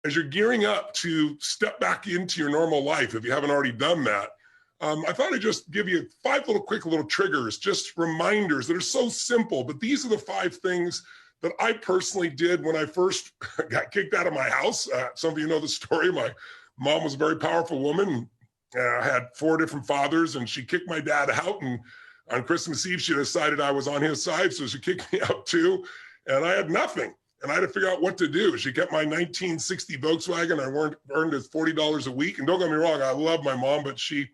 as you're gearing up to step back into your normal life, if you haven't already done that, I thought I'd just give you 5 quick little triggers, just reminders that are so simple, but these are the 5 things that I personally did when I first got kicked out of my house. Some of you know the story. My mom was a very powerful woman. I had 4 different fathers, and she kicked my dad out, and on Christmas Eve, she decided I was on his side, so she kicked me out too, and I had nothing. And I had to figure out what to do. She kept my 1960 Volkswagen. I earned as $40 a week. And don't get me wrong, I love my mom, but she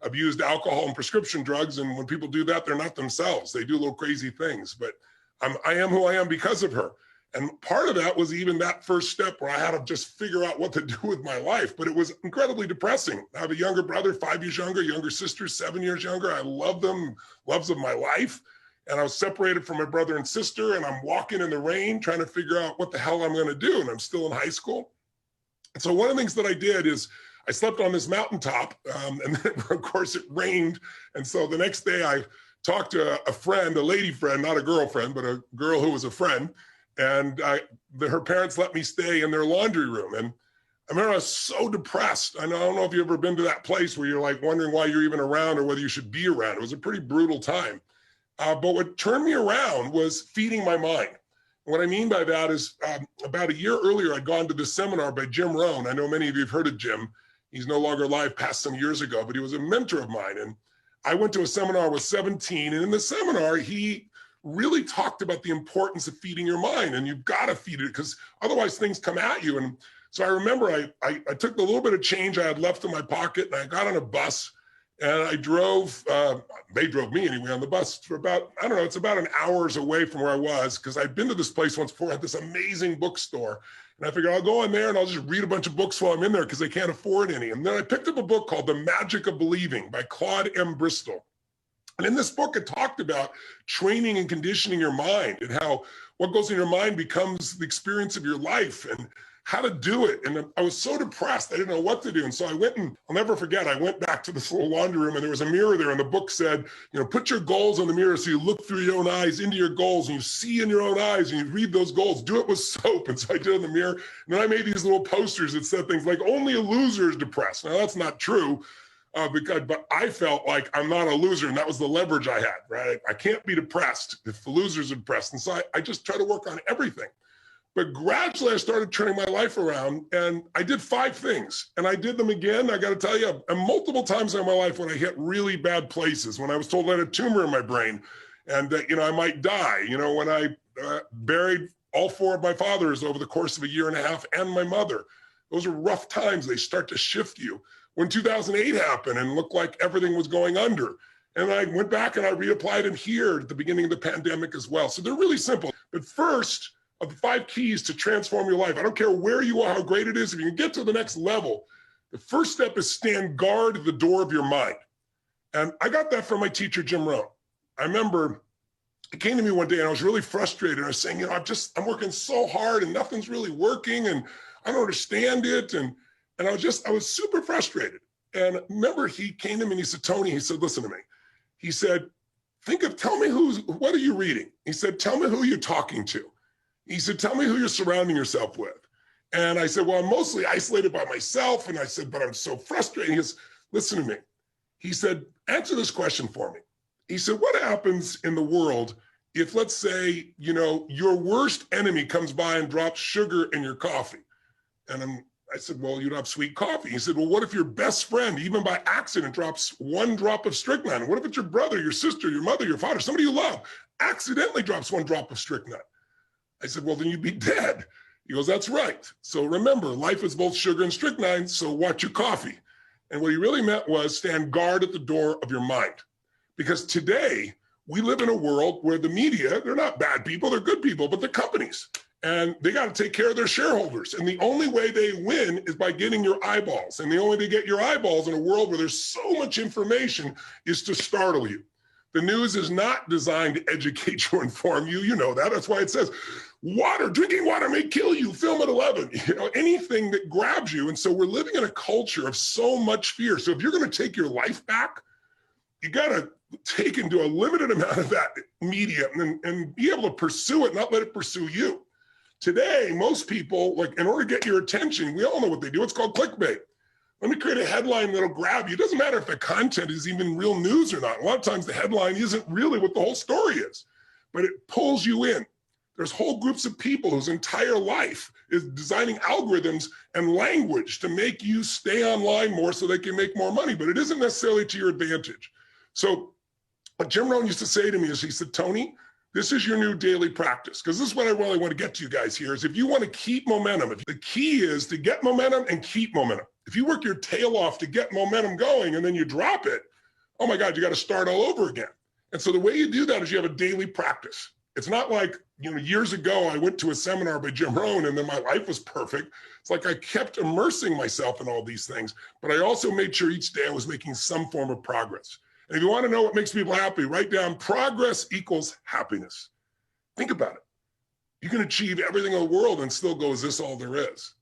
abused alcohol and prescription drugs. And when people do that, they're not themselves. They do little crazy things. But I am who I am because of her. And part of that was even that first step where I had to just figure out what to do with my life. But it was incredibly depressing. I have a younger brother, 5 years younger sister, 7 years younger. I love them, loves of my life. And I was separated from my brother and sister, and I'm walking in the rain trying to figure out what the hell I'm going to do. And I'm still in high school. And so one of the things that I did is I slept on this mountaintop, and then of course it rained. And so the next day I talked to a friend, a lady friend, not a girlfriend, but a girl who was a friend. And her parents let me stay in their laundry room. And I remember I was so depressed. I don't know if you've ever been to that place where you're like wondering why you're even around or whether you should be around. It was a pretty brutal time. But what turned me around was feeding my mind. What I mean by that is about a year earlier, I'd gone to this seminar by Jim Rohn. I know many of you have heard of Jim. He's no longer alive, passed some years ago, but he was a mentor of mine. And I went to a seminar, I was 17. And in the seminar, he really talked about the importance of feeding your mind. And you've got to feed it because otherwise things come at you. And so I remember I took the little bit of change I had left in my pocket and I got on a bus. And I drove, they drove me anyway on the bus for about, I don't know, it's about an hour's away from where I was because I'd been to this place once before, had this amazing bookstore. And I figured I'll go in there and I'll just read a bunch of books while I'm in there because they can't afford any. And then I picked up a book called The Magic of Believing by Claude M. Bristol. And in this book, it talked about training and conditioning your mind and how what goes in your mind becomes the experience of your life and how to do it. And I was so depressed, I didn't know what to do. And so I went and I'll never forget, I went back to this little laundry room and there was a mirror there and the book said, you know, put your goals on the mirror so you look through your own eyes into your goals and you see in your own eyes and you read those goals. Do it with soap. And so I did it in the mirror. And then I made these little posters that said things like, only a loser is depressed. Now that's not true. But I felt like I'm not a loser, and that was the leverage I had, right? I can't be depressed if the losers are depressed. And so I just try to work on everything. But gradually I started turning my life around and I did 5 things and I did them again. I got to tell you, multiple times in my life when I hit really bad places, when I was told I had a tumor in my brain and that, you know, I might die, you know, when I buried all 4 of my fathers over the course of a year and a half and my mother, those are rough times. They start to shift you. When 2008 happened and looked like everything was going under. And I went back and I reapplied them here at the beginning of the pandemic as well. So they're really simple. But first, of the 5 keys to transform your life, I don't care where you are, how great it is, if you can get to the next level, the first step is stand guard at the door of your mind. And I got that from my teacher, Jim Rohn. I remember he came to me one day and I was really frustrated. I was saying, you know, I'm working so hard and nothing's really working and I don't understand it. And I was super frustrated. And remember he came to me and he said, Tony, he said, listen to me. He said, tell me what are you reading? He said, tell me who you're talking to. He said, tell me who you're surrounding yourself with. And I said, well, I'm mostly isolated by myself. And I said, but I'm so frustrated. He goes, listen to me. He said, answer this question for me. He said, what happens in the world if, let's say, you know, your worst enemy comes by and drops sugar in your coffee? And I said, well, you'd have sweet coffee. He said, well, what if your best friend, even by accident, drops 1 drop of strychnine? What if it's your brother, your sister, your mother, your father, somebody you love, accidentally drops 1 drop of strychnine? I said, well, then you'd be dead. He goes, that's right. So remember, life is both sugar and strychnine, so watch your coffee. And what he really meant was stand guard at the door of your mind. Because today, we live in a world where the media, they're not bad people, they're good people, but they're companies. And they got to take care of their shareholders. And the only way they win is by getting your eyeballs. And the only way they get your eyeballs in a world where there's so much information is to startle you. The news is not designed to educate you or inform you. You know that. That's why it says drinking water may kill you, film at 11, you know, anything that grabs you. And so we're living in a culture of so much fear. So if you're going to take your life back, you got to take into a limited amount of that media and be able to pursue it, not let it pursue you. Today, most people, like in order to get your attention, we all know what they do. It's called clickbait. Let me create a headline that'll grab you. It doesn't matter if the content is even real news or not. A lot of times the headline isn't really what the whole story is, but it pulls you in. There's whole groups of people whose entire life is designing algorithms and language to make you stay online more so they can make more money, but it isn't necessarily to your advantage. So what Jim Rohn used to say to me is, he said, Tony, this is your new daily practice, because this is what I really want to get to you guys here, is if you want to keep momentum, the key is to get momentum and keep momentum. If you work your tail off to get momentum going and then you drop it, oh my God, you got to start all over again. And so the way you do that is you have a daily practice. It's not like, years ago I went to a seminar by Jim Rohn and then my life was perfect. It's like I kept immersing myself in all these things, but I also made sure each day I was making some form of progress. And if you want to know what makes people happy, write down progress equals happiness. Think about it. You can achieve everything in the world and still go, is this all there is?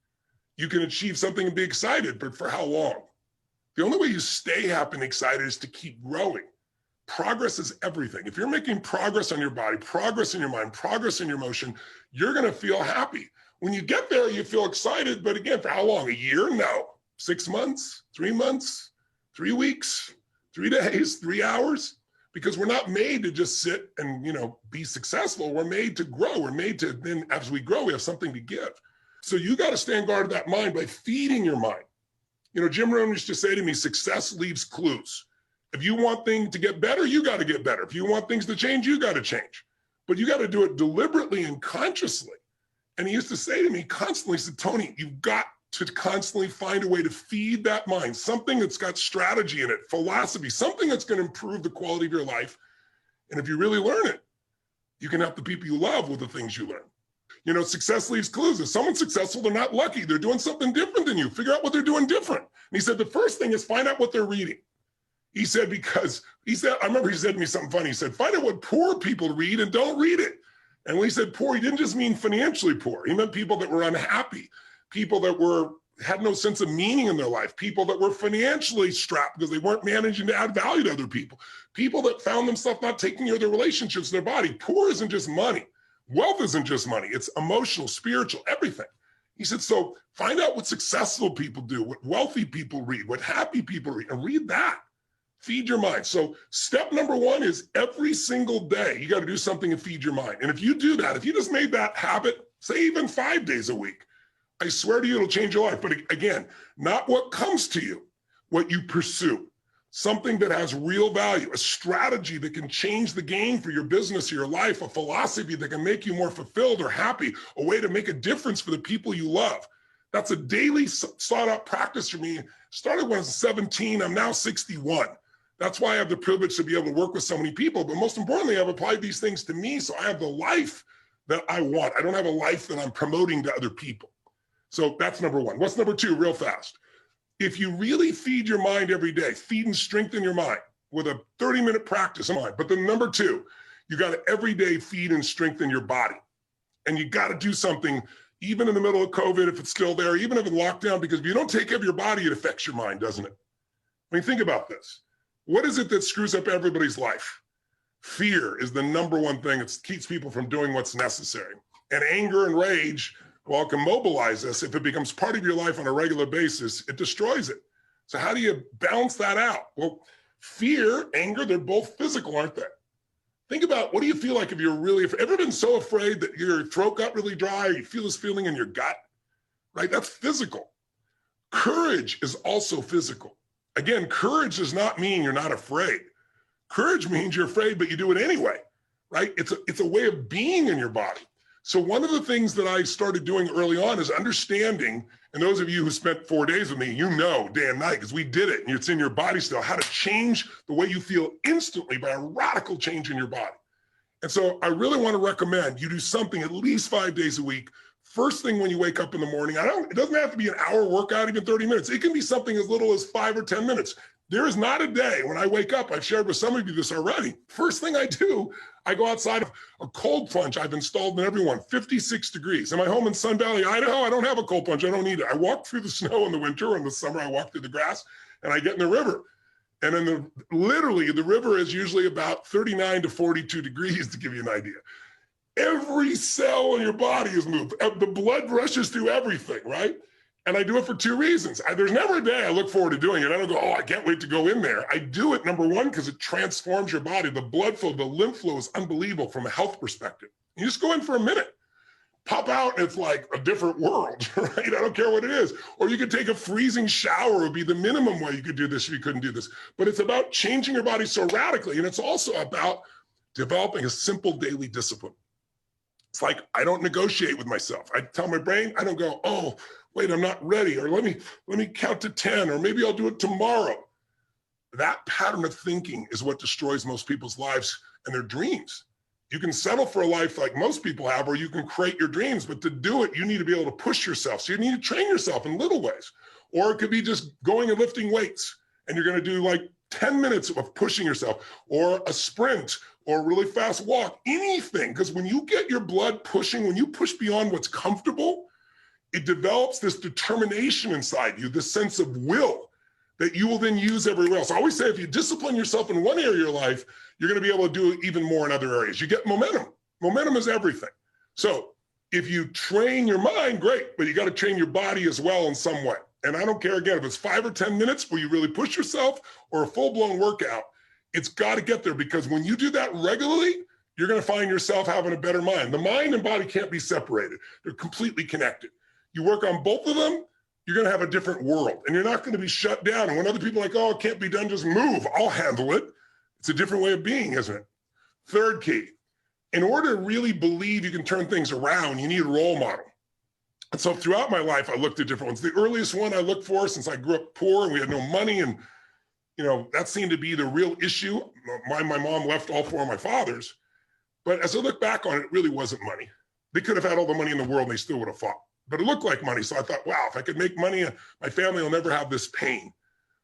You can achieve something and be excited, but for how long? The only way you stay happy and excited is to keep growing. Progress is everything. If you're making progress on your body, progress in your mind, progress in your emotion, you're going to feel happy. When you get there, you feel excited, but again, for how long? A year? No. 6 months, 3 months, 3 weeks, 3 days, 3 hours, because we're not made to just sit and, be successful. We're made to grow. We're made to, then as we grow, we have something to give. So you got to stand guard of that mind by feeding your mind. Jim Rohn used to say to me, success leaves clues. If you want things to get better, you got to get better. If you want things to change, you got to change. But you got to do it deliberately and consciously. And he used to say to me constantly, he said, Tony, you've got to constantly find a way to feed that mind, something that's got strategy in it, philosophy, something that's going to improve the quality of your life. And if you really learn it, you can help the people you love with the things you learn. Success leaves clues. If someone's successful, they're not lucky. They're doing something different than you. Figure out what they're doing different. And he said, the first thing is find out what they're reading. He said, I remember he said to me something funny. He said, find out what poor people read and don't read it. And when he said poor, he didn't just mean financially poor. He meant people that were unhappy, people that had no sense of meaning in their life, people that were financially strapped because they weren't managing to add value to other people, people that found themselves not taking care of their relationships, their body. Poor isn't just money. Wealth isn't just money. It's emotional, spiritual, everything. He said, so find out what successful people do, what wealthy people read, what happy people read, and read that. Feed your mind. So step number one is every single day, you got to do something to feed your mind. And if you do that, if you just made that habit, say even 5 days a week, I swear to you, it'll change your life. But again, not what comes to you, what you pursue. Something that has real value, a strategy that can change the game for your business or your life, a philosophy that can make you more fulfilled or happy, a way to make a difference for the people you love. That's a daily sought out practice for me. Started when I was 17, I'm now 61. That's why I have the privilege to be able to work with so many people. But most importantly, I've applied these things to me, so I have the life that I want. I don't have a life that I'm promoting to other people. So that's number one. What's number two, real fast? If you really feed your mind every day, feed and strengthen your mind with a 30-minute practice of mind. But then number two, you got to every day feed and strengthen your body. And you got to do something, even in the middle of COVID, if it's still there, even if it's lockdown, because if you don't take care of your body, it affects your mind, doesn't it? I mean, think about this. What is it that screws up everybody's life? Fear is the number one thing that keeps people from doing what's necessary. And anger and rage, while it can mobilize us, if it becomes part of your life on a regular basis, it destroys it. So how do you balance that out? Well, fear, anger, they're both physical, aren't they? Think about, what do you feel like if you're really afraid? Ever been so afraid that your throat got really dry, you feel this feeling in your gut, right? That's physical. Courage is also physical. Again, courage does not mean you're not afraid. Courage means you're afraid, but you do it anyway, right? It's a way of being in your body. So one of the things that I started doing early on is understanding, and those of you who spent 4 days with me, day and night, because we did it, and it's in your body still, how to change the way you feel instantly by a radical change in your body. And so I really want to recommend you do something at least 5 days a week. First thing when you wake up in the morning, it doesn't have to be an hour workout, even 30 minutes. It can be something as little as 5 or 10 minutes. There is not a day when I wake up, I've shared with some of you this already. First thing I do, I go outside of a cold plunge I've installed in everyone, 56 degrees. Am I home in Sun Valley, Idaho? I don't have a cold plunge, I don't need it. I walk through the snow in the winter, or in the summer I walk through the grass, and I get in the river. And then literally the river is usually about 39 to 42 degrees, to give you an idea. Every cell in your body is moved. The blood rushes through everything, right? And I do it for two reasons. There's never a day I look forward to doing it. I don't go, oh, I can't wait to go in there. I do it, number one, because it transforms your body. The blood flow, the lymph flow is unbelievable from a health perspective. You just go in for a minute, pop out, and it's like a different world, right? I don't care what it is. Or you could take a freezing shower would be the minimum way you could do this if you couldn't do this. But it's about changing your body so radically. And it's also about developing a simple daily discipline. It's like, I don't negotiate with myself. I tell my brain, I don't go, oh, wait, I'm not ready. Or let me count to 10, or maybe I'll do it tomorrow. That pattern of thinking is what destroys most people's lives and their dreams. You can settle for a life like most people have, or you can create your dreams, but to do it, you need to be able to push yourself. So you need to train yourself in little ways. Or it could be just going and lifting weights, and you're going to do like 10 minutes of pushing yourself, or a sprint, or a really fast walk, anything. Because when you get your blood pushing, when you push beyond what's comfortable, it develops this determination inside you, this sense of will that you will then use everywhere else. I always say, if you discipline yourself in one area of your life, you're going to be able to do even more in other areas. You get momentum. Momentum is everything. So if you train your mind, great, but you got to train your body as well in some way. And I don't care, again, if it's 5 or 10 minutes where you really push yourself, or a full-blown workout, it's got to get there, because when you do that regularly, you're going to find yourself having a better mind. The mind and body can't be separated. They're completely connected. You work on both of them, you're going to have a different world, and you're not going to be shut down. And when other people are like, oh, it can't be done, just move, I'll handle it. It's a different way of being, isn't it? Third key, in order to really believe you can turn things around, you need a role model. And so throughout my life, I looked at different ones. The earliest one I looked for, since I grew up poor and we had no money, and that seemed to be the real issue. My mom left all 4 of my fathers. But as I look back on it, it really wasn't money. They could have had all the money in the world and they still would have fought. But it looked like money. So I thought, wow, if I could make money, my family will never have this pain.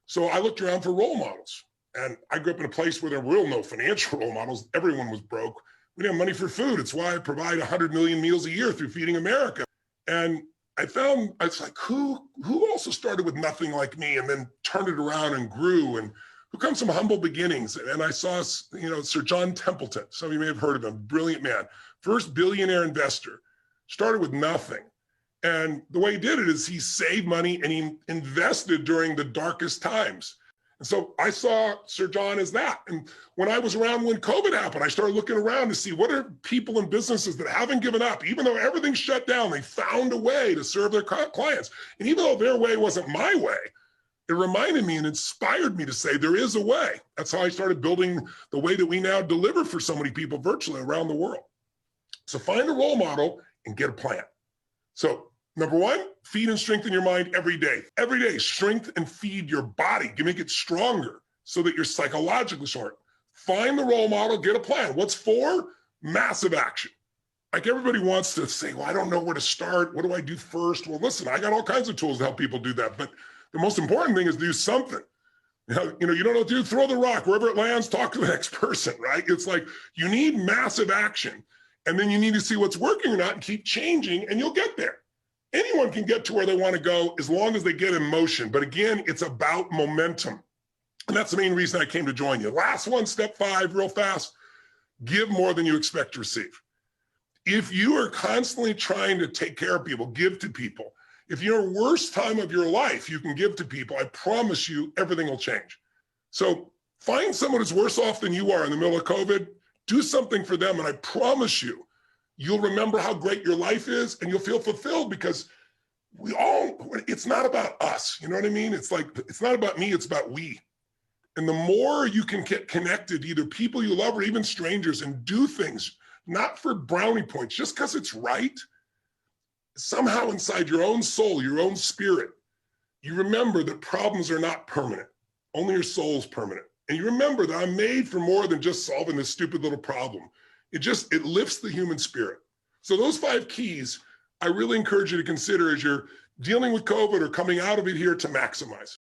So I looked around for role models. And I grew up in a place where there were no financial role models. Everyone was broke. We didn't have money for food. It's why I provide 100 million meals a year through Feeding America. And I found, it's like, who also started with nothing like me and then turned it around and grew, and who comes from humble beginnings. And I saw, Sir John Templeton. Some of you may have heard of him. Brilliant man. First billionaire investor. Started with nothing. And the way he did it is he saved money and he invested during the darkest times. And so I saw Sir John as that. And when I was around when COVID happened, I started looking around to see what are people and businesses that haven't given up. Even though everything's shut down, they found a way to serve their clients. And even though their way wasn't my way, it reminded me and inspired me to say there is a way. That's how I started building the way that we now deliver for so many people virtually around the world. So find a role model and get a plan. So number one, feed and strengthen your mind every day. Every day, strengthen and feed your body. You make it stronger so that you're psychologically sharp. Find the role model, get a plan. What's for? Massive action. Like everybody wants to say, well, I don't know where to start. What do I do first? Well, listen, I got all kinds of tools to help people do that. But the most important thing is do something. You don't know what to do, throw the rock. Wherever it lands, talk to the next person, right? It's like you need massive action. And then you need to see what's working or not and keep changing, and you'll get there. Anyone can get to where they want to go as long as they get in motion. But again, it's about momentum. And that's the main reason I came to join you. Last one, step 5, real fast. Give more than you expect to receive. If you are constantly trying to take care of people, give to people. If you're in the worst time of your life, you can give to people. I promise you, everything will change. So find someone who's worse off than you are in the middle of COVID. Do something for them. And I promise you, you'll remember how great your life is and you'll feel fulfilled, because it's not about us. You know what I mean? It's like, it's not about me, it's about we. And the more you can get connected, either people you love or even strangers, and do things, not for brownie points, just because it's right, somehow inside your own soul, your own spirit, you remember that problems are not permanent. Only your soul's permanent. And you remember that I'm made for more than just solving this stupid little problem. It lifts the human spirit. So those 5 keys, I really encourage you to consider as you're dealing with COVID or coming out of it here to maximize.